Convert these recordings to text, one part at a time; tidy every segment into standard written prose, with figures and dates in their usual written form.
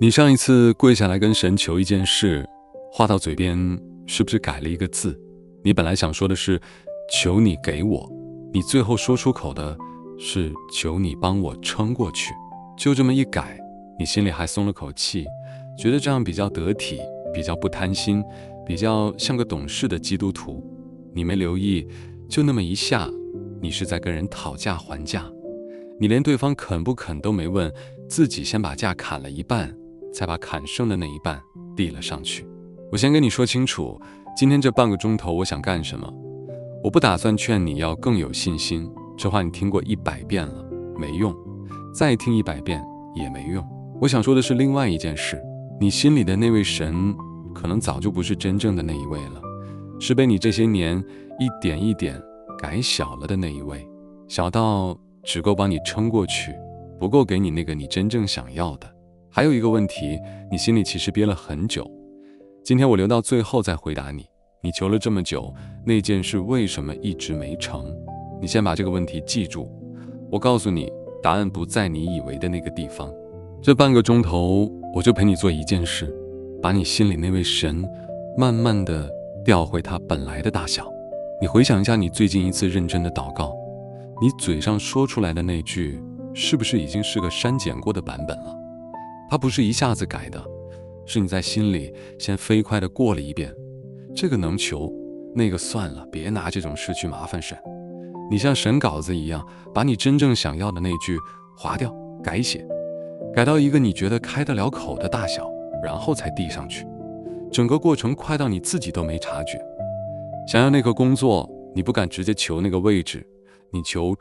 你上一次跪下来跟神求一件事，话到嘴边是不是改了一个字？你本来想说的是求你给我，你最后说出口的是求你帮我撑过去。就这么一改，你心里还松了口气，觉得这样比较得体，比较不贪心，比较像个懂事的基督徒。你没留意，就那么一下，你是在跟人讨价还价。你连对方肯不肯都没问，自己先把价砍了一半，再把砍剩的那一半递了上去。我先跟你说清楚，今天这半个钟头我想干什么。我不打算劝你要更有信心，这话你听过100遍了，没用，再听100遍也没用。我想说的是另外一件事，你心里的那位神可能早就不是真正的那一位了，是被你这些年一点一点改小了的那一位，小到只够帮你撑过去，不够给你那个你真正想要的。还有一个问题，你心里其实憋了很久，今天我留到最后再回答你。你求了这么久，那件事为什么一直没成？你先把这个问题记住，我告诉你，答案不在你以为的那个地方。这半个钟头，我就陪你做一件事，把你心里那位神慢慢地调回他本来的大小。你回想一下你最近一次认真的祷告，你嘴上说出来的那句，是不是已经是个删减过的版本了？它不是一下子改的，是你在心里先飞快地过了一遍。这个能求，那个算了，别拿这种事去麻烦神。你像审稿子一样，把你真正想要的那句划掉，改写，改到一个你觉得开得了口的大小，然后才递上去。整个过程快到你自己都没察觉。想要那个工作，你不敢直接求那个位置，你求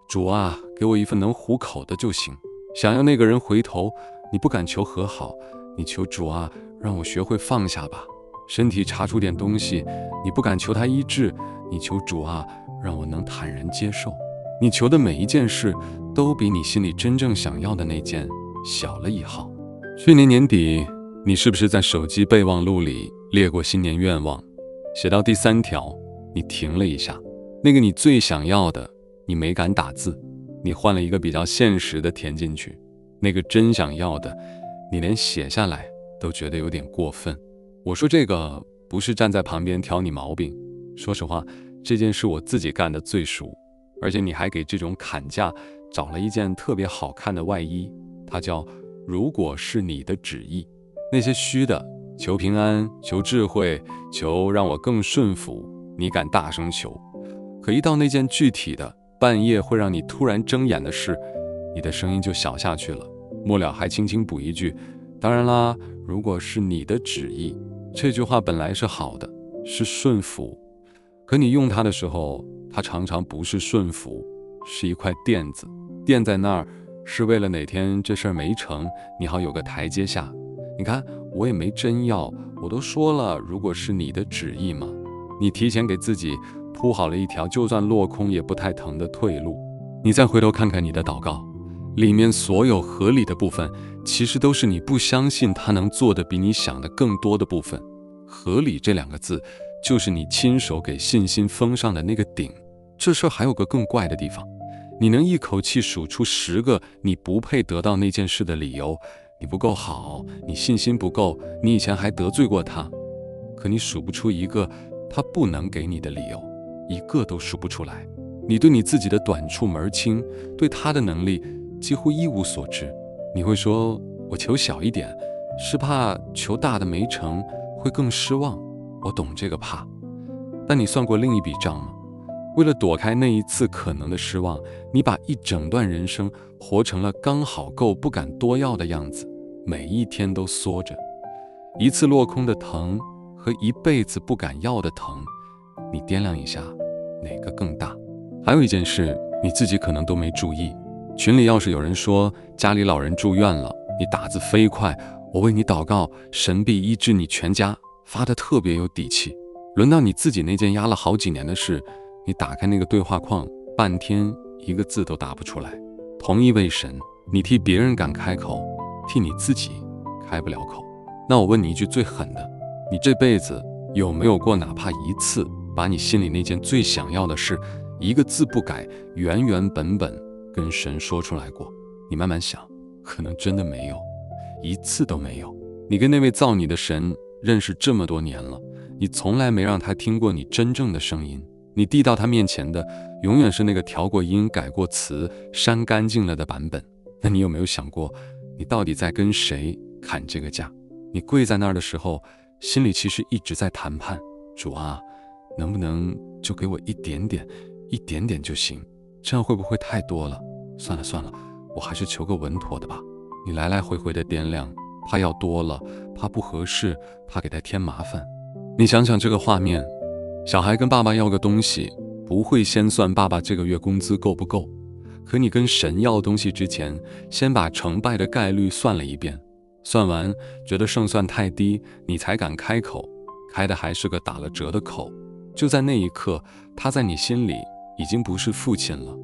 主啊，给我一份能糊口的就行。想要那个人回头，你不敢求和好，你求主啊，让我学会放下吧。身体查出点东西，你不敢求他医治，你求主啊，让我能坦然接受。你求的每一件事，都比你心里真正想要的那件小了一号。去年年底，你是不是在手机备忘录里列过新年愿望？写到第3条，你停了一下。那个你最想要的，你没敢打字，你换了一个比较现实的填进去。那个真想要的，你连写下来都觉得有点过分。我说这个不是站在旁边挑你毛病，说实话，这件事我自己干得最熟，而且你还给这种砍价找了一件特别好看的外衣，它叫如果是你的旨意。那些虚的，求平安，求智慧，求让我更顺服，你敢大声求，可一到那件具体的，半夜会让你突然睁眼的事，你的声音就小下去了，末了还轻轻补一句，当然啦，如果是你的旨意。这句话本来是好的，是顺服，可你用它的时候，它常常不是顺服，是一块垫子，垫在那儿是为了哪天这事儿没成，你好有个台阶下。你看，我也没真要，我都说了，如果是你的旨意嘛，你提前给自己铺好了一条就算落空也不太疼的退路。你再回头看看你的祷告，里面所有合理的部分，其实都是你不相信他能做的比你想的更多的部分。合理这2个字，就是你亲手给信心封上的那个顶。这事儿还有个更怪的地方，你能一口气数出10个你不配得到那件事的理由，你不够好，你信心不够，你以前还得罪过他，可你数不出一个他不能给你的理由，一个都数不出来。你对你自己的短处门清，对他的能力几乎一无所知。你会说，我求小一点，是怕求大的没成会更失望。我懂这个怕，但你算过另一笔账吗？为了躲开那一次可能的失望，你把一整段人生活成了刚好够不敢多要的样子，每一天都缩着。一次落空的疼和一辈子不敢要的疼，你掂量一下，哪个更大？还有一件事，你自己可能都没注意，群里要是有人说家里老人住院了，你打字飞快，我为你祷告，神必医治你全家，发得特别有底气。轮到你自己那件压了好几年的事，你打开那个对话框，半天一个字都打不出来。同一位神，你替别人敢开口，替你自己开不了口。那我问你一句最狠的，你这辈子有没有过哪怕一次把你心里那件最想要的事，一个字不改，原原本本跟神说出来过？你慢慢想，可能真的没有。一次都没有。你跟那位造你的神认识这么多年了，你从来没让他听过你真正的声音，你递到他面前的永远是那个调过音、改过词、删干净了的版本。那你有没有想过，你到底在跟谁砍这个价？你跪在那儿的时候，心里其实一直在谈判，主啊，能不能就给我一点点，一点点就行，这样会不会太多了？算了算了，我还是求个稳妥的吧。你来来回回的掂量，怕要多了，怕不合适，怕给他添麻烦。你想想这个画面，小孩跟爸爸要个东西，不会先算爸爸这个月工资够不够，可你跟神要东西之前，先把成败的概率算了一遍，算完觉得胜算太低，你才敢开口，开的还是个打了折的口。就在那一刻，他在你心里已经不是父亲了，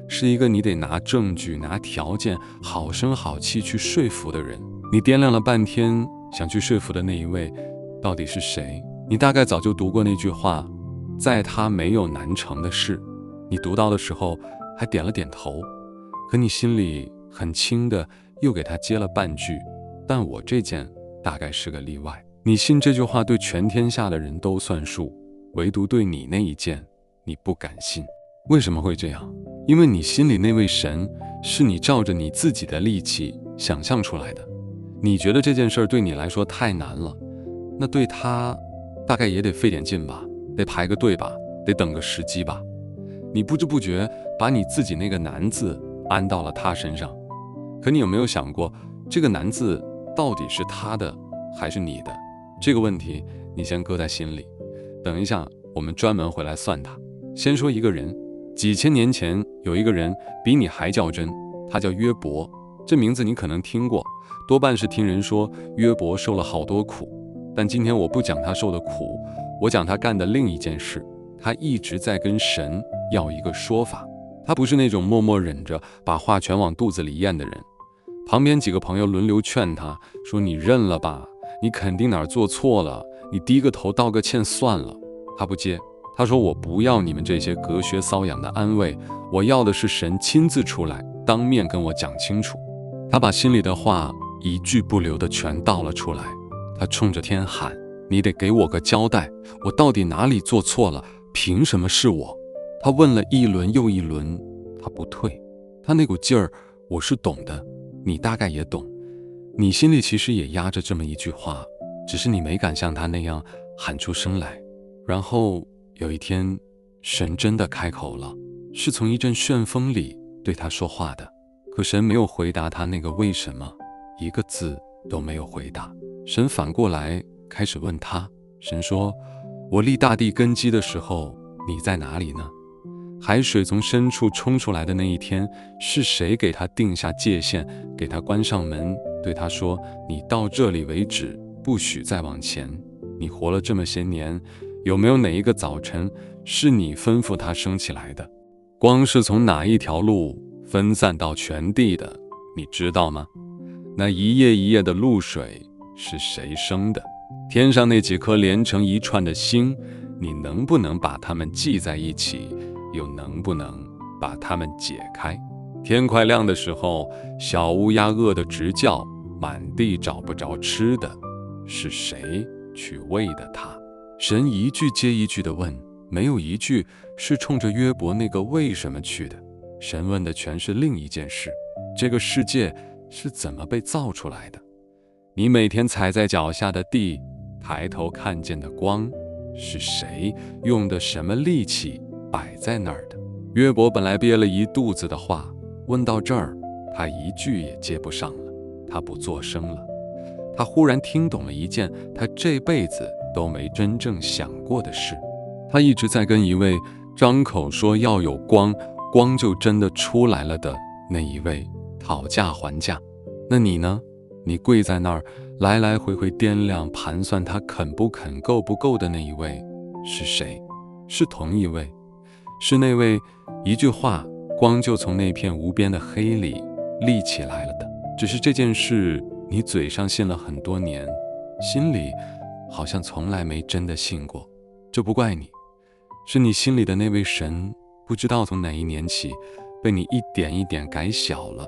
是一个你得拿证据、拿条件，好声好气去说服的人。你掂量了半天，想去说服的那一位到底是谁？你大概早就读过那句话，在他没有难成的事。你读到的时候还点了点头，可你心里很轻的又给他接了半句，但我这件大概是个例外。你信这句话对全天下的人都算数，唯独对你那一件你不敢信。为什么会这样？因为你心里那位神是你照着你自己的力气想象出来的。你觉得这件事对你来说太难了，那对他大概也得费点劲吧，得排个队吧，得等个时机吧。你不知不觉把你自己那个难字安到了他身上，可你有没有想过，这个难字到底是他的还是你的？这个问题你先搁在心里，等一下我们专门回来算它。先说一个人，几千年前有一个人比你还较真，他叫约伯。这名字你可能听过，多半是听人说约伯受了好多苦。但今天我不讲他受的苦，我讲他干的另一件事。他一直在跟神要一个说法，他不是那种默默忍着把话全往肚子里咽的人。旁边几个朋友轮流劝他说，你认了吧，你肯定哪儿做错了，你低个头道个歉算了。他不接，他说，我不要你们这些隔靴搔痒的安慰，我要的是神亲自出来当面跟我讲清楚。他把心里的话一句不留的全道了出来，他冲着天喊，你得给我个交代，我到底哪里做错了？凭什么是我？他问了一轮又一轮，他不退。他那股劲儿我是懂的，你大概也懂。你心里其实也压着这么一句话，只是你没敢像他那样喊出声来。然后有一天，神真的开口了，是从一阵旋风里对他说话的。可神没有回答他那个为什么，一个字都没有回答。神反过来开始问他，神说，我立大地根基的时候，你在哪里呢？海水从深处冲出来的那一天，是谁给他定下界限，给他关上门，对他说，你到这里为止，不许再往前。你活了这么些年，有没有哪一个早晨是你吩咐他升起来的？光是从哪一条路分散到全地的，你知道吗？那一夜一夜的露水是谁生的？天上那几颗连成一串的星，你能不能把它们系在一起，又能不能把它们解开？天快亮的时候，小乌鸦饿得直叫，满地找不着吃的，是谁去喂的它？神一句接一句地问，没有一句是冲着约伯那个为什么去的。神问的全是另一件事，这个世界是怎么被造出来的？你每天踩在脚下的地，抬头看见的光，是谁用的什么力气摆在那儿的？约伯本来憋了一肚子的话，问到这儿，他一句也接不上了，他不作声了。他忽然听懂了一件他这辈子都没真正想过的事。他一直在跟一位张口说要有光，光就真的出来了的那一位讨价还价。那你呢？你跪在那儿来来回回掂量盘算他肯不肯够不够的那一位是谁？是同一位，是那位一句话光就从那片无边的黑里立起来了的。只是这件事你嘴上信了很多年，心里好像从来没真的信过。这不怪你，是你心里的那位神不知道从哪一年起被你一点一点改小了，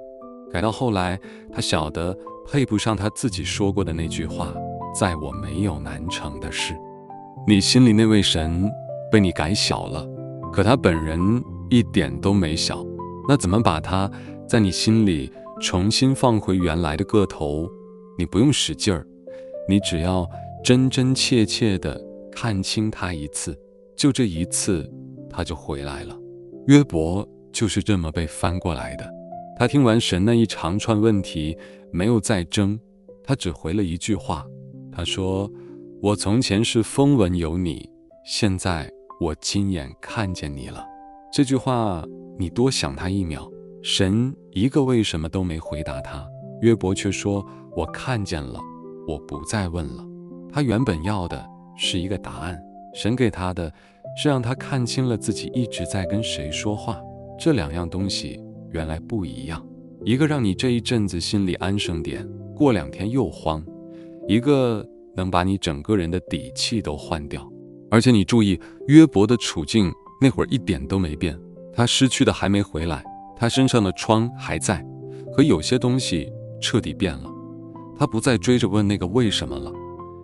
改到后来他小的配不上他自己说过的那句话，在我没有难成的事。你心里那位神被你改小了，可他本人一点都没小，那怎么把他在你心里重新放回原来的个头？你不用使劲儿，你只要真真切切地看清他一次，就这一次他就回来了。约伯就是这么被翻过来的。他听完神那一长串问题，没有再争，他只回了一句话，他说：我从前是风闻有你，现在我亲眼看见你了。这句话你多想他一秒，神一个为什么都没回答他，约伯却说：我看见了，我不再问了。他原本要的是一个答案，神给他的是让他看清了自己一直在跟谁说话。这两样东西原来不一样，一个让你这一阵子心里安生点，过2天又慌，一个能把你整个人的底气都换掉。而且你注意，约伯的处境那会儿一点都没变，他失去的还没回来，他身上的疮还在，可有些东西彻底变了。他不再追着问那个为什么了，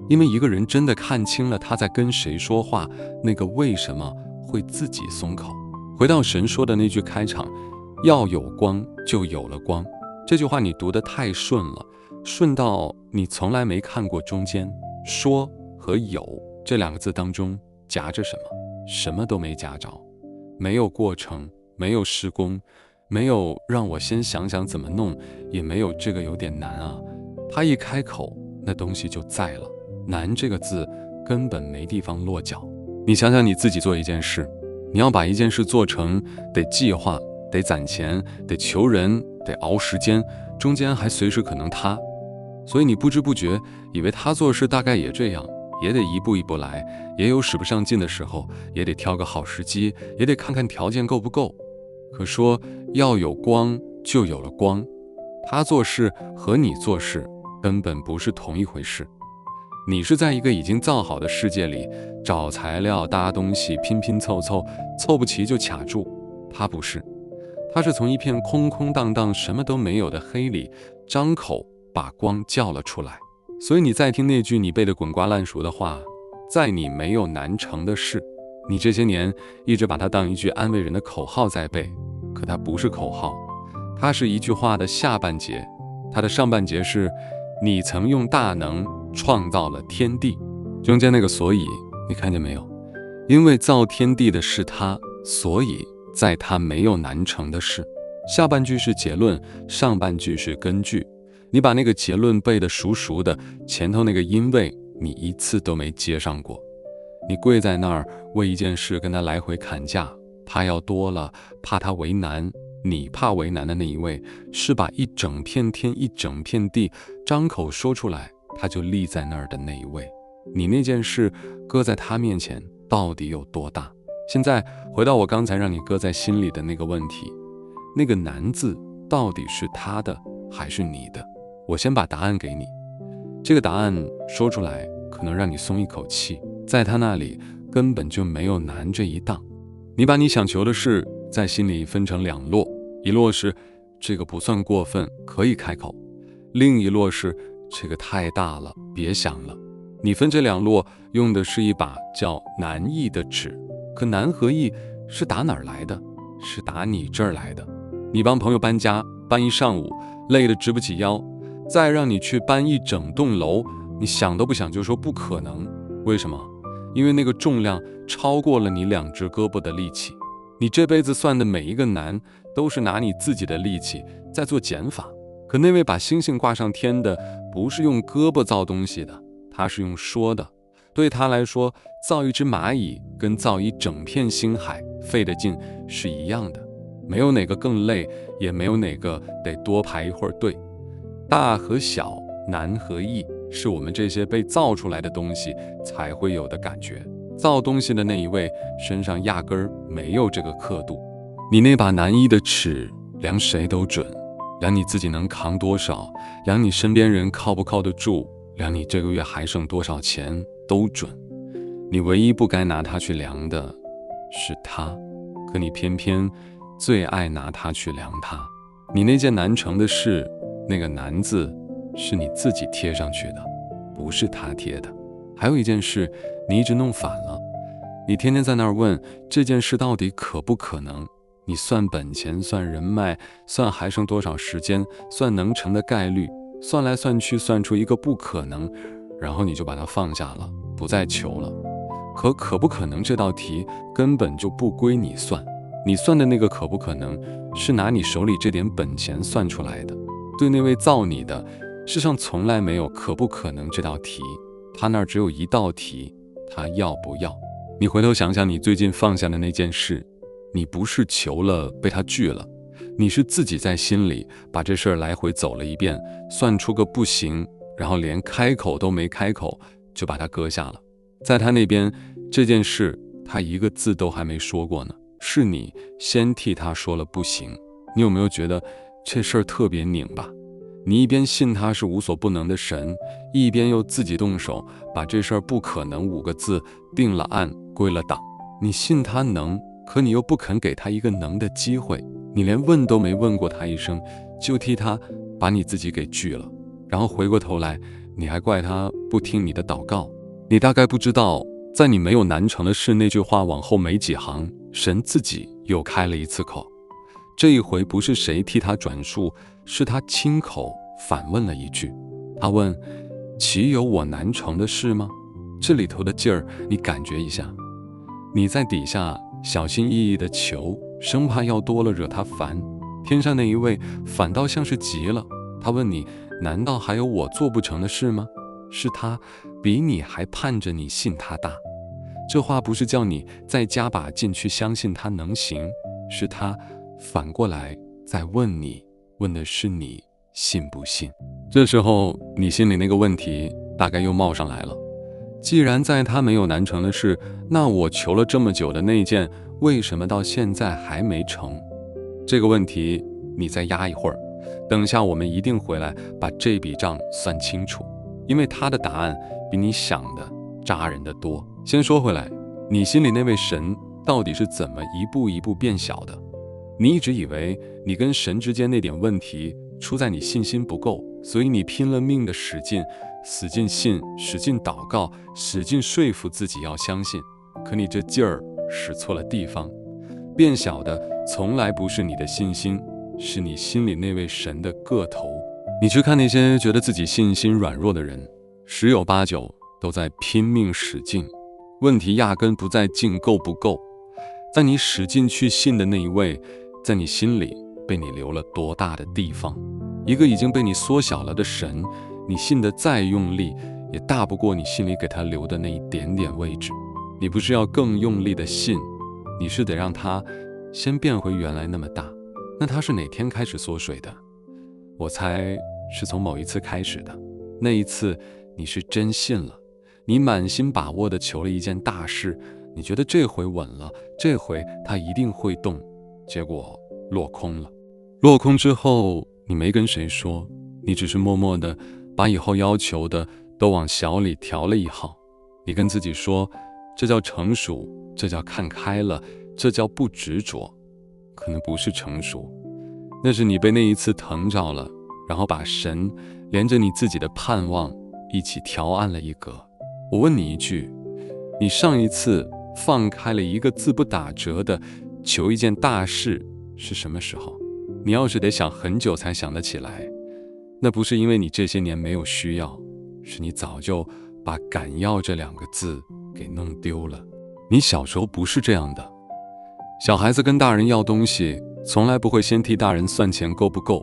因为一个人真的看清了他在跟谁说话，那个为什么会自己松口。回到神说的那句开场，要有光就有了光，这句话你读得太顺了，顺到你从来没看过中间说和有这2个字当中夹着什么，什么都没夹着，没有过程，没有施工，没有让我先想想怎么弄，也没有这个有点难啊。他一开口，那东西就在了，难这个字根本没地方落脚。你想想你自己做一件事，你要把一件事做成，得计划，得攒钱，得求人，得熬时间，中间还随时可能塌。所以你不知不觉以为他做事大概也这样，也得一步一步来，也有使不上劲的时候，也得挑个好时机，也得看看条件够不够。可说要有光就有了光，他做事和你做事根本不是同一回事。你是在一个已经造好的世界里找材料搭东西，拼拼凑凑，凑不齐就卡住。他不是，他是从一片空空荡荡什么都没有的黑里张口把光叫了出来。所以你再听那句你背得滚瓜烂熟的话，在你没有难成的事，你这些年一直把它当一句安慰人的口号在背，可它不是口号，它是一句话的下半节，它的上半节是你曾用大能创造了天地。中间那个所以你看见没有？因为造天地的是他，所以在他没有难成的事。下半句是结论，上半句是根据。你把那个结论背得熟熟的，前头那个因为你一次都没接上过。你跪在那儿为一件事跟他来回砍价，他要多了，怕他为难，你怕为难的那一位是把一整片天一整片地张口说出来他就立在那儿的那一位。你那件事搁在他面前到底有多大？现在回到我刚才让你搁在心里的那个问题，那个难字到底是他的还是你的？我先把答案给你，这个答案说出来可能让你松一口气，在他那里根本就没有难这一档。你把你想求的事在心里分成2摞，一摞是这个不算过分，可以开口，另一摞是这个太大了，别想了。你分这2摞用的是一把叫难易的尺，可难和易是打哪儿来的？是打你这儿来的。你帮朋友搬家，搬一上午，累得直不起腰，再让你去搬一整栋楼，你想都不想就说不可能。为什么？因为那个重量超过了你2只胳膊的力气。你这辈子算的每一个难，都是拿你自己的力气在做减法。可那位把星星挂上天的，不是用胳膊造东西的，他是用说的。对他来说，造一只蚂蚁跟造一整片星海费的劲是一样的，没有哪个更累，也没有哪个得多排一会儿队。大和小，难和易，是我们这些被造出来的东西才会有的感觉。造东西的那一位身上压根儿没有这个刻度。你那把难易的尺量谁都准，量你自己能扛多少，量你身边人靠不靠得住，量你这个月还剩多少钱都准。你唯一不该拿它去量的是他，可你偏偏最爱拿它去量他。你那件难成的事，那个难字是你自己贴上去的，不是他贴的。还有一件事，你一直弄反了，你天天在那儿问这件事到底可不可能，你算本钱，算人脉，算还剩多少时间，算能成的概率，算来算去算出一个不可能，然后你就把它放下了，不再求了。可不可能这道题根本就不归你算，你算的那个可不可能是拿你手里这点本钱算出来的。对那位造你的，世上从来没有可不可能这道题，他那儿只有一道题，他要不要。你回头想想你最近放下的那件事，你不是求了被他拒了，你是自己在心里把这事儿来回走了一遍，算出个不行，然后连开口都没开口就把它搁下了。在他那边，这件事他一个字都还没说过呢，是你先替他说了不行。你有没有觉得这事儿特别拧巴？你一边信他是无所不能的神，一边又自己动手把这事儿不可能5个字定了案归了档。你信他能，可你又不肯给他一个能的机会，你连问都没问过他一声，就替他把你自己给拒了。然后回过头来，你还怪他不听你的祷告。你大概不知道，在你没有难成的事那句话往后没几行，神自己又开了一次口。这一回不是谁替他转述，是他亲口反问了一句。他问：岂有我难成的事吗？这里头的劲儿你感觉一下。你在底下小心翼翼地求，生怕要多了惹他烦。天上那一位反倒像是急了，他问你：难道还有我做不成的事吗？是他比你还盼着你信他大。这话不是叫你再加把劲去相信他能行，是他反过来再问你，问的是你信不信。这时候你心里那个问题大概又冒上来了，既然在他没有难成的事，那我求了这么久的那件为什么到现在还没成？这个问题你再压一会儿，等下我们一定回来把这笔账算清楚，因为他的答案比你想的扎人的多。先说回来，你心里那位神到底是怎么一步一步变小的？你一直以为你跟神之间那点问题出在你信心不够，所以你拼了命的使劲信，使劲祷告，使劲说服自己要相信。可你这劲儿使错了地方，变小的从来不是你的信心，是你心里那位神的个头。你去看那些觉得自己信心软弱的人，10有8九都在拼命使劲，问题压根不在劲够不够，在你使劲去信的那一位，在你心里被你留了多大的地方。一个已经被你缩小了的神，你信得再用力，也大不过你心里给他留的那一点点位置。你不是要更用力的信，你是得让他先变回原来那么大。那他是哪天开始缩水的？我猜是从某一次开始的。那一次你是真信了，你满心把握地求了一件大事，你觉得这回稳了，这回他一定会动，结果落空了。落空之后你没跟谁说，你只是默默地把以后要求的都往小里调了一号。你跟自己说，这叫成熟，这叫看开了，这叫不执着。可能不是成熟，那是你被那一次疼着了，然后把神连着你自己的盼望一起调暗了一格。我问你一句，你上一次放开了一个字不打折的求一件大事是什么时候？你要是得想很久才想得起来，那不是因为你这些年没有需要，是你早就把敢要这2个字给弄丢了。你小时候不是这样的，小孩子跟大人要东西从来不会先替大人算钱够不够，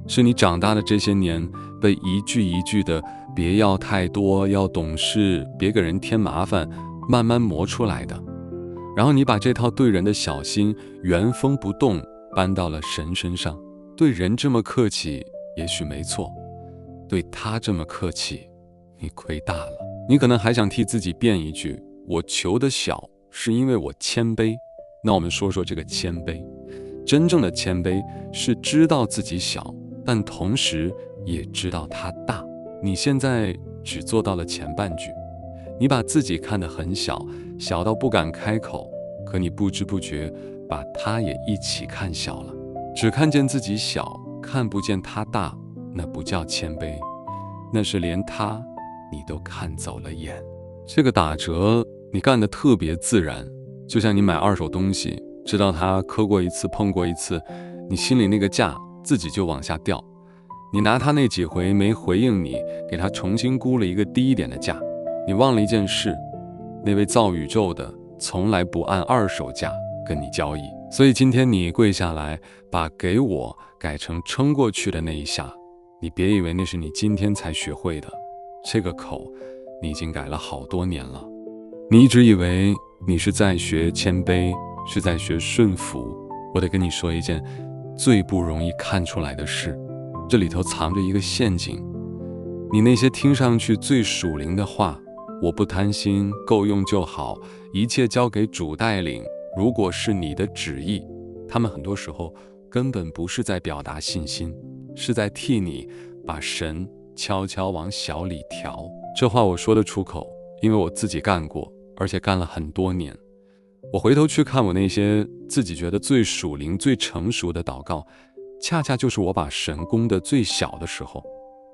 是你长大的这些年被一句一句的别要太多，要懂事，别给人添麻烦慢慢磨出来的。然后你把这套对人的小心原封不动搬到了神身上。对人这么客气也许没错，对他这么客气你亏大了。你可能还想替自己辩一句，我求的小是因为我谦卑。那我们说说这个谦卑。真正的谦卑是知道自己小，但同时也知道他大。你现在只做到了前半句，你把自己看得很小，小到不敢开口，可你不知不觉把他也一起看小了。只看见自己小，看不见他大，那不叫谦卑，那是连他你都看走了眼。这个打折你干得特别自然，就像你买二手东西，知道它磕过一次碰过一次，你心里那个价自己就往下掉。你拿他那几回没回应你，给他重新估了一个低一点的价。你忘了一件事，那位造宇宙的从来不按二手价跟你交易。所以今天你跪下来把给我改成撑过去的那一下，你别以为那是你今天才学会的，这个口你已经改了好多年了。你一直以为你是在学谦卑，是在学顺服，我得跟你说一件最不容易看出来的事，这里头藏着一个陷阱。你那些听上去最属灵的话，我不贪心，够用就好，一切交给主带领，如果是你的旨意，他们很多时候根本不是在表达信心，是在替你把神悄悄往小里调。这话我说得出口，因为我自己干过，而且干了很多年。我回头去看我那些自己觉得最属灵最成熟的祷告，恰恰就是我把神攻得最小的时候。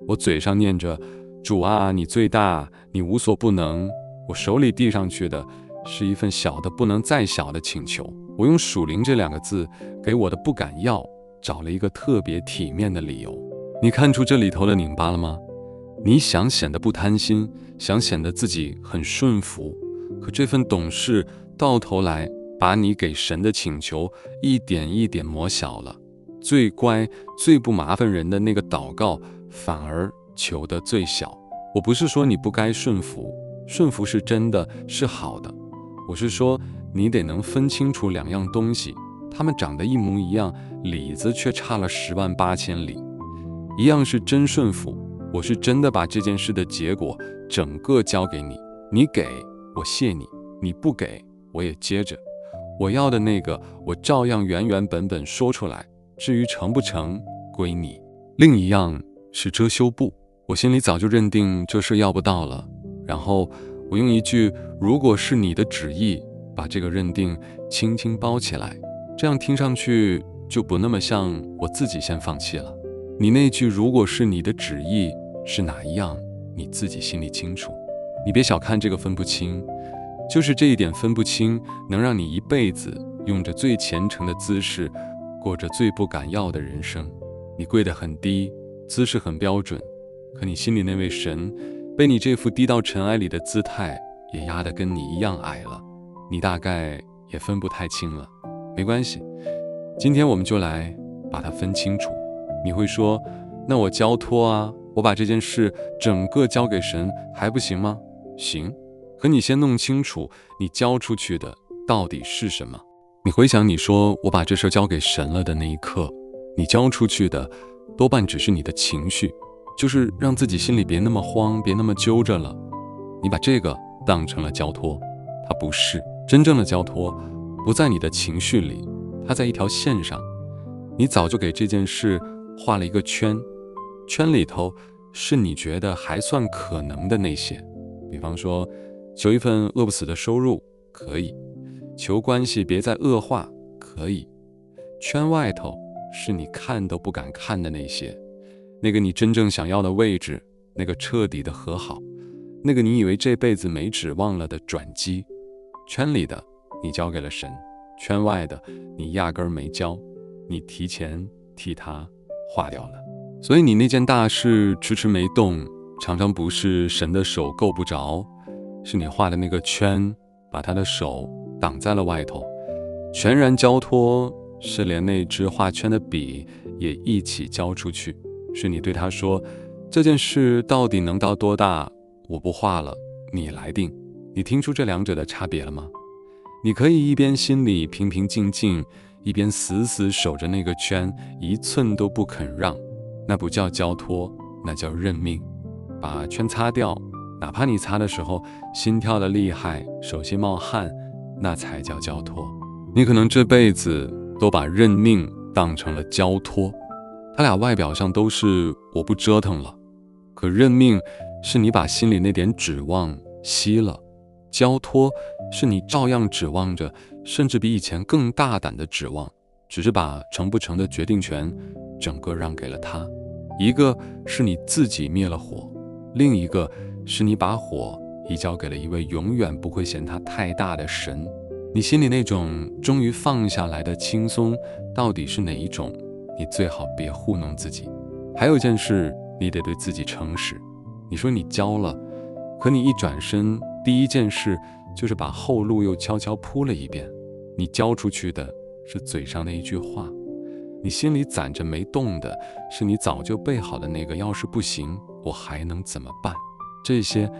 我嘴上念着主啊你最大，你无所不能，我手里递上去的是一份小的不能再小的请求。我用属灵这两个字给我的不敢要找了一个特别体面的理由。你看出这里头的拧巴了吗？你想显得不贪心，想显得自己很顺服，可这份懂事到头来把你给神的请求一点一点磨小了。最乖最不麻烦人的那个祷告反而求得最小。我不是说你不该顺服，顺服是真的是好的，我是说你得能分清楚两样东西，它们长得一模一样，里子却差了108000里。一样是真顺服，我是真的把这件事的结果整个交给你，你给我谢你，你不给我也接着，我要的那个我照样原原本本说出来，至于成不成归你。另一样是遮羞布，我心里早就认定这事要不到了，然后我用一句如果是你的旨意把这个认定轻轻包起来，这样听上去就不那么像我自己先放弃了。你那句如果是你的旨意是哪一样，你自己心里清楚。你别小看这个分不清，就是这一点分不清，能让你一辈子用着最虔诚的姿势过着最不敢要的人生。你跪得很低，姿势很标准，可你心里那位神被你这副低到尘埃里的姿态也压得跟你一样矮了，你大概也分不太清了。没关系，今天我们就来把它分清楚。你会说，那我交托啊，我把这件事整个交给神还不行吗？行，可你先弄清楚你交出去的到底是什么。你回想你说我把这事交给神了的那一刻，你交出去的多半只是你的情绪，就是让自己心里别那么慌，别那么揪着了。你把这个当成了交托，它不是真正的交托，不在你的情绪里，它在一条线上。你早就给这件事画了一个圈，圈里头是你觉得还算可能的那些，比方说求一份饿不死的收入可以，求关系别再恶化可以，圈外头是你看都不敢看的那些，那个你真正想要的位置，那个彻底的和好，那个你以为这辈子没指望了的转机。圈里的你交给了神，圈外的你压根儿没交，你提前替他划掉了。所以你那件大事迟迟没动，常常不是神的手够不着，是你画的那个圈把他的手挡在了外头。全然交托是连那支画圈的笔也一起交出去，是你对他说，这件事到底能到多大，我不画了，你来定。你听出这两者的差别了吗？你可以一边心里平平静静，一边死死守着那个圈，一寸都不肯让，那不叫交托，那叫认命。把圈擦掉，哪怕你擦的时候心跳的厉害，手心冒汗，那才叫交托。你可能这辈子都把认命当成了交托，他俩外表上都是我不折腾了，可认命是你把心里那点指望熄了，交托是你照样指望着，甚至比以前更大胆的指望，只是把成不成的决定权整个让给了他。一个是你自己灭了火，另一个是你把火移交给了一位永远不会嫌它太大的神。你心里那种终于放下来的轻松到底是哪一种？你最好别糊弄自己。还有一件事，你得对自己诚实。你说你交了，可你一转身，第一件事就是把后路又悄悄铺了一遍。你交出去的是嘴上的一句话，你心里攒着没动的是你早就备好的那个要是不行我还能怎么办，这些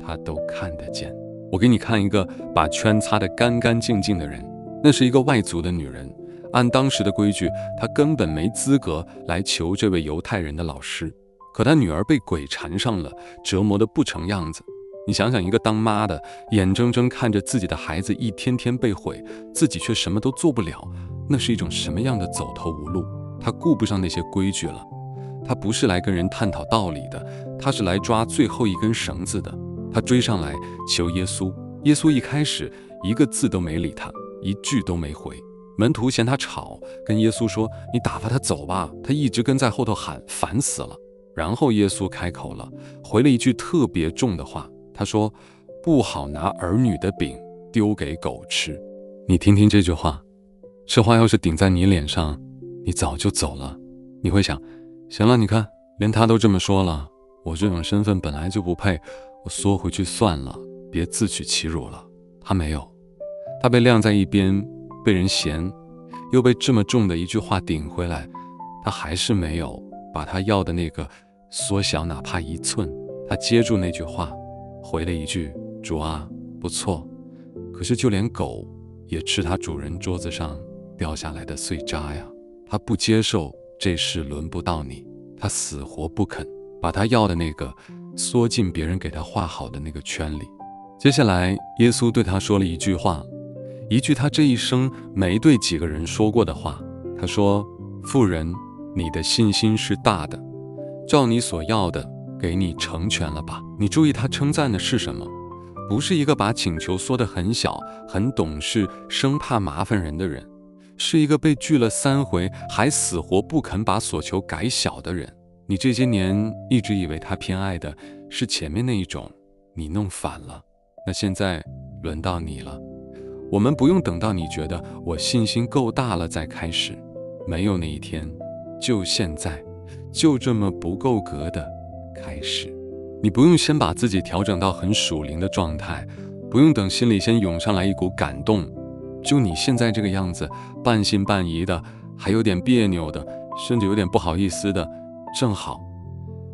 他都看得见。我给你看一个把圈擦得干干净净的人，那是一个外族的女人。按当时的规矩，她根本没资格来求这位犹太人的老师，可她女儿被鬼缠上了，折磨得不成样子。你想想，一个当妈的眼睁睁看着自己的孩子一天天被毁，自己却什么都做不了，那是一种什么样的走投无路？她顾不上那些规矩了，她不是来跟人探讨道理的，她是来抓最后一根绳子的。她追上来求耶稣，耶稣一开始一个字都没理她，一句都没回。门徒嫌他吵，跟耶稣说：“你打发他走吧。”他一直跟在后头喊，烦死了。然后耶稣开口了，回了一句特别重的话，他说：“不好拿儿女的饼丢给狗吃。”你听听这句话，这话要是顶在你脸上，你早就走了。你会想，行了，你看，连他都这么说了，我这种身份本来就不配，我缩回去算了，别自取其辱了。他没有，他被晾在一边，被人嫌，又被这么重的一句话顶回来，他还是没有把他要的那个缩小哪怕1寸。他接住那句话，回了一句：“主啊，不错。”可是就连狗也吃他主人桌子上掉下来的碎渣呀。他不接受这事轮不到你，他死活不肯把他要的那个缩进别人给他画好的那个圈里。接下来耶稣对他说了一句话，一句他这一生没对几个人说过的话。他说：“妇人，你的信心是大的，照你所要的给你成全了吧。”你注意他称赞的是什么？不是一个把请求缩得很小、很懂事、生怕麻烦人的人，是一个被拒了3回还死活不肯把所求改小的人。你这些年一直以为他偏爱的是前面那一种，你弄反了。那现在轮到你了。我们不用等到你觉得我信心够大了再开始，没有那一天，就现在，就这么不够格的开始。你不用先把自己调整到很属灵的状态，不用等心里先涌上来一股感动，就你现在这个样子，半信半疑的，还有点别扭的，甚至有点不好意思的，正好。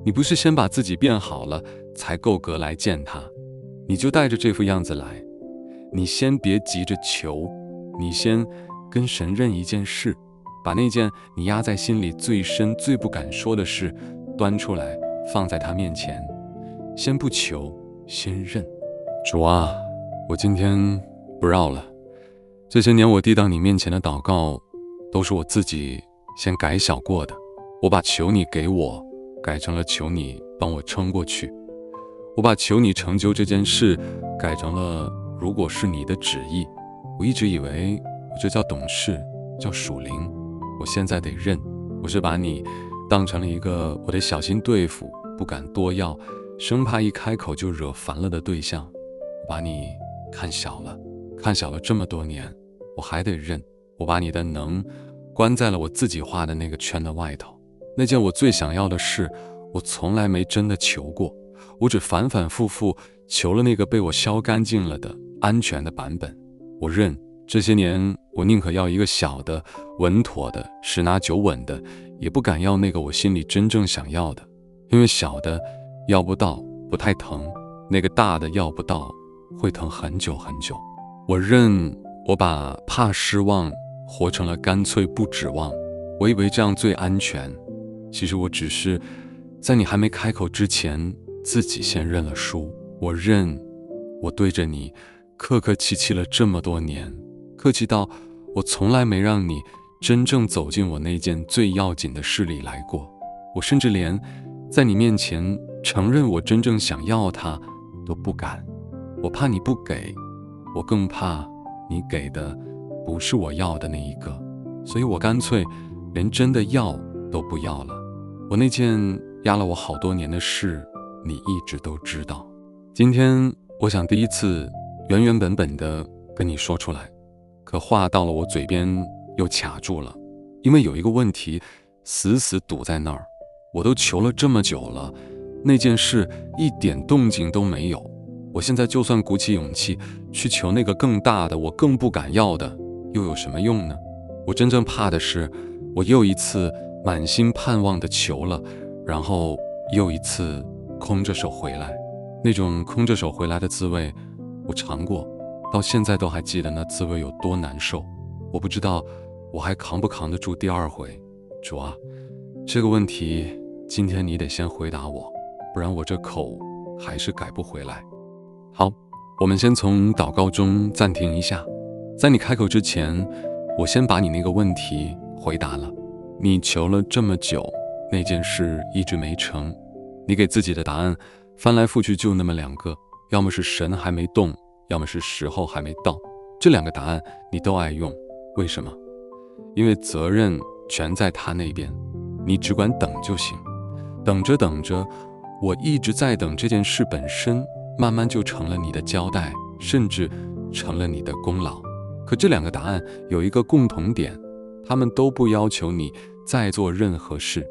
你不是先把自己变好了才够格来见他，你就带着这副样子来。你先别急着求，你先跟神认一件事，把那件你压在心里最深最不敢说的事端出来放在他面前。先不求，先认。主啊，我今天不绕了，这些年我递到你面前的祷告都是我自己先改小过的，我把求你给我改成了求你帮我撑过去，我把求你成就这件事改成了如果是你的旨意。我一直以为我这叫懂事，叫属灵，我现在得认，我是把你当成了一个我得小心对付，不敢多要，生怕一开口就惹烦了的对象。我把你看小了，看小了这么多年，我还得认。我把你的能关在了我自己画的那个圈的外头，那件我最想要的事，我从来没真的求过，我只反反复复求了那个被我削干净了的安全的版本。我认，这些年我宁可要一个小的稳妥的10拿9稳的，也不敢要那个我心里真正想要的，因为小的要不到不太疼，那个大的要不到会疼很久很久。我认，我把怕失望活成了干脆不指望，我以为这样最安全，其实我只是在你还没开口之前自己先认了输。我认，我对着你客客气气了这么多年，客气到我从来没让你真正走进我那件最要紧的事里来过。我甚至连在你面前承认我真正想要它都不敢，我怕你不给，我更怕你给的不是我要的那一个，所以我干脆连真的要都不要了。我那件压了我好多年的事，你一直都知道。今天我想第一次原原本本的跟你说出来，可话到了我嘴边又卡住了，因为有一个问题死死堵在那儿。我都求了这么久了，那件事一点动静都没有。我现在就算鼓起勇气去求那个更大的我更不敢要的，又有什么用呢？我真正怕的是，我又一次满心盼望的求了，然后又一次空着手回来。那种空着手回来的滋味我尝过，到现在都还记得那滋味有多难受。我不知道我还扛不扛得住第二回。主啊，这个问题今天你得先回答我，不然我这口还是改不回来。好，我们先从祷告中暂停一下。在你开口之前，我先把你那个问题回答了。你求了这么久，那件事一直没成，你给自己的答案翻来覆去就那么两个，要么是神还没动，要么是时候还没到。这两个答案你都爱用，为什么？因为责任全在他那边，你只管等就行。等着等着，我一直在等这件事本身，慢慢就成了你的交代，甚至成了你的功劳。可这两个答案有一个共同点，他们都不要求你再做任何事，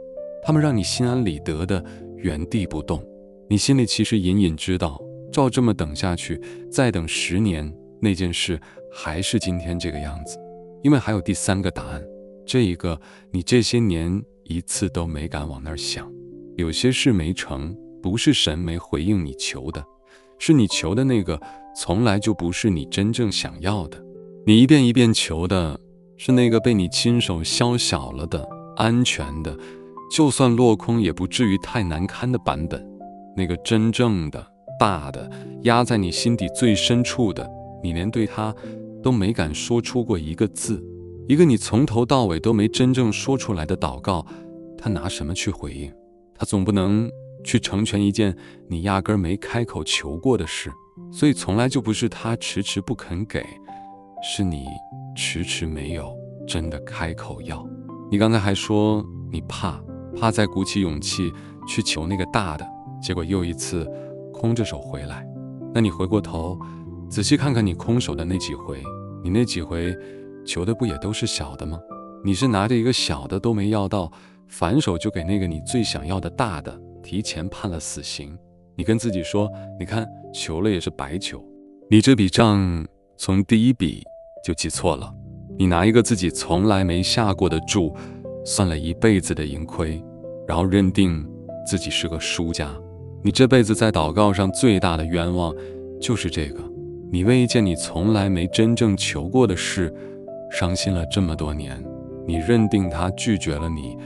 他们让你心安理得的原地不动。你心里其实隐隐知道，照这么等下去，再等10年，那件事还是今天这个样子。因为还有第三个答案，这一个你这些年一次都没敢往那儿想。有些事没成，不是神没回应你求的，是你求的那个从来就不是你真正想要的。你一遍一遍求的是那个被你亲手削小了的安全的，就算落空也不至于太难堪的版本。那个真正的大的压在你心底最深处的，你连对它都没敢说出过一个字，一个你从头到尾都没真正说出来的祷告，他拿什么去回应？他总不能去成全一件你压根儿没开口求过的事。所以从来就不是他迟迟不肯给，是你迟迟没有真的开口要。你刚才还说你怕再鼓起勇气去求那个大的，结果又一次空着手回来。那你回过头仔细看看你空手的那几回，你那几回求的不也都是小的吗？你是拿着一个小的都没要到，反手就给那个你最想要的大的提前判了死刑。你跟自己说，你看求了也是白求。你这笔账从第一笔就记错了。你拿一个自己从来没下过的注，算了一辈子的盈亏，然后认定自己是个输家。你这辈子在祷告上最大的冤枉就是这个，你为一件你从来没真正求过的事伤心了这么多年。你认定他拒绝了你，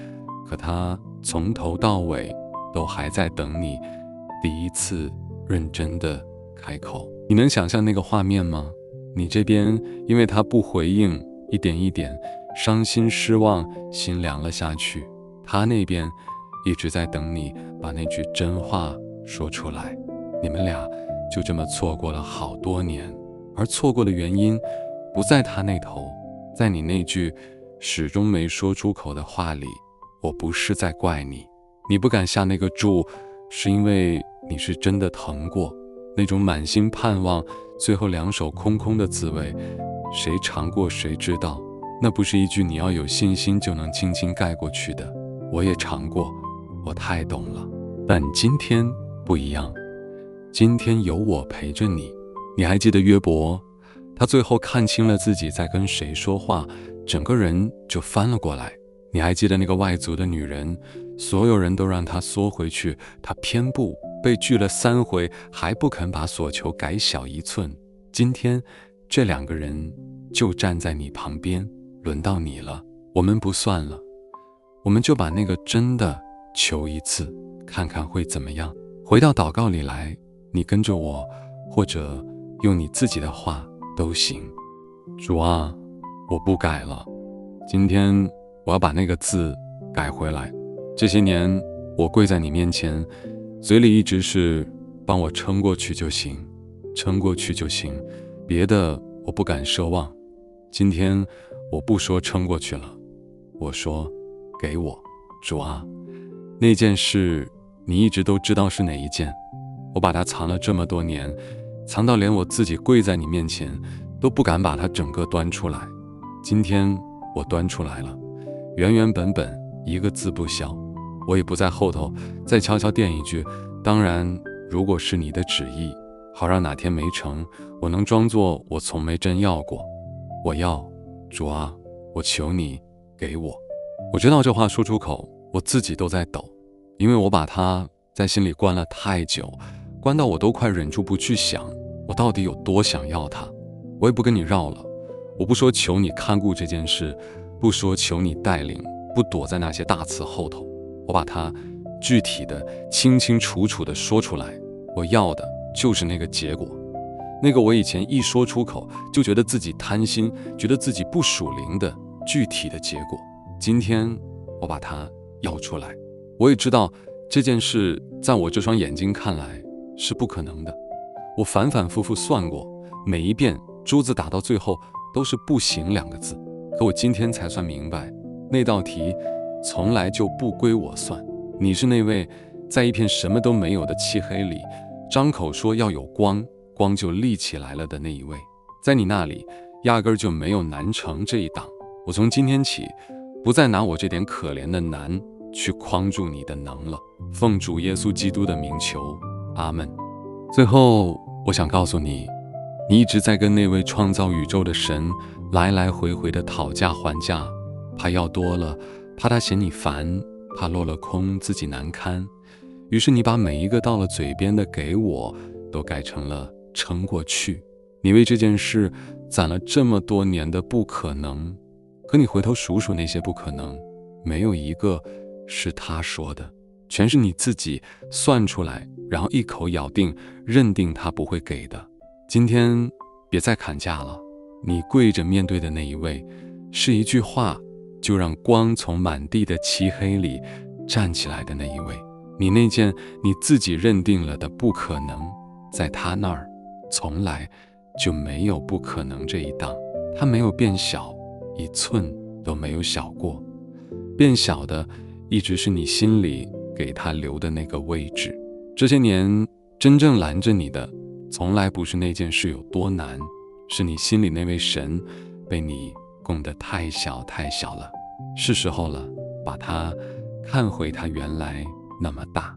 可他从头到尾都还在等你第一次认真的开口。你能想象那个画面吗？你这边因为他不回应，一点一点伤心失望，心凉了下去，他那边一直在等你把那句真话说出来。你们俩就这么错过了好多年，而错过的原因不在他那头，在你那句始终没说出口的话里。我不是在怪你，你不敢下那个注，是因为你是真的疼过。那种满心盼望最后两手空空的滋味，谁尝过谁知道，那不是一句你要有信心就能轻轻盖过去的。我也尝过，我太懂了。但今天不一样，今天有我陪着你。你还记得约伯，他最后看清了自己在跟谁说话，整个人就翻了过来。你还记得那个外族的女人，所有人都让她缩回去，她偏不，被拒了3回，还不肯把所求改小1寸。今天这2个人就站在你旁边，轮到你了。我们不算了，我们就把那个真的求一次，看看会怎么样。回到祷告里来，你跟着我，或者用你自己的话都行。主啊，我不改了，今天我要把那个字改回来。这些年我跪在你面前，嘴里一直是帮我撑过去就行，撑过去就行，别的我不敢奢望。今天我不说撑过去了，我说给我。主啊，那件事你一直都知道是哪一件，我把它藏了这么多年，藏到连我自己跪在你面前都不敢把它整个端出来。今天我端出来了，原原本本，一个字不消。我也不在后头再悄悄垫一句，当然如果是你的旨意，好让哪天没成，我能装作我从没真要过。我要，主啊，我求你给我。我知道这话说出口我自己都在抖，因为我把它在心里关了太久，关到我都快忍住不去想我到底有多想要它。我也不跟你绕了，我不说求你看顾这件事，不说求你带领，不躲在那些大词后头，我把它具体的清清楚楚的说出来。我要的就是那个结果，那个我以前一说出口就觉得自己贪心，觉得自己不属灵的具体的结果。今天我把它要出来。我也知道这件事在我这双眼睛看来是不可能的，我反反复复算过，每一遍珠子打到最后都是不行2个字。可我今天才算明白，那道题从来就不归我算。你是那位在一片什么都没有的漆黑里张口说要有光，光就立起来了的那一位。在你那里压根儿就没有难成这一档。我从今天起不再拿我这点可怜的难去框住你的能了。奉主耶稣基督的名求，阿们。最后我想告诉你，你一直在跟那位创造宇宙的神来来回回的讨价还价，怕要多了，怕他嫌你烦，怕落了空自己难堪。于是你把每一个到了嘴边的给我都改成了撑过去。你为这件事攒了这么多年的不可能，可你回头数数那些不可能，没有一个是他说的，全是你自己算出来，然后一口咬定认定他不会给的。今天别再砍价了，你跪着面对的那一位，是一句话就让光从满地的漆黑里站起来的那一位。你那件你自己认定了的不可能，在他那儿从来就没有不可能这一档。他没有变小，一寸都没有小过，变小的一直是你心里给他留的那个位置。这些年真正拦着你的从来不是那件事有多难，是你心里那位神被你供得太小太小了。是时候了，把它看回它原来那么大。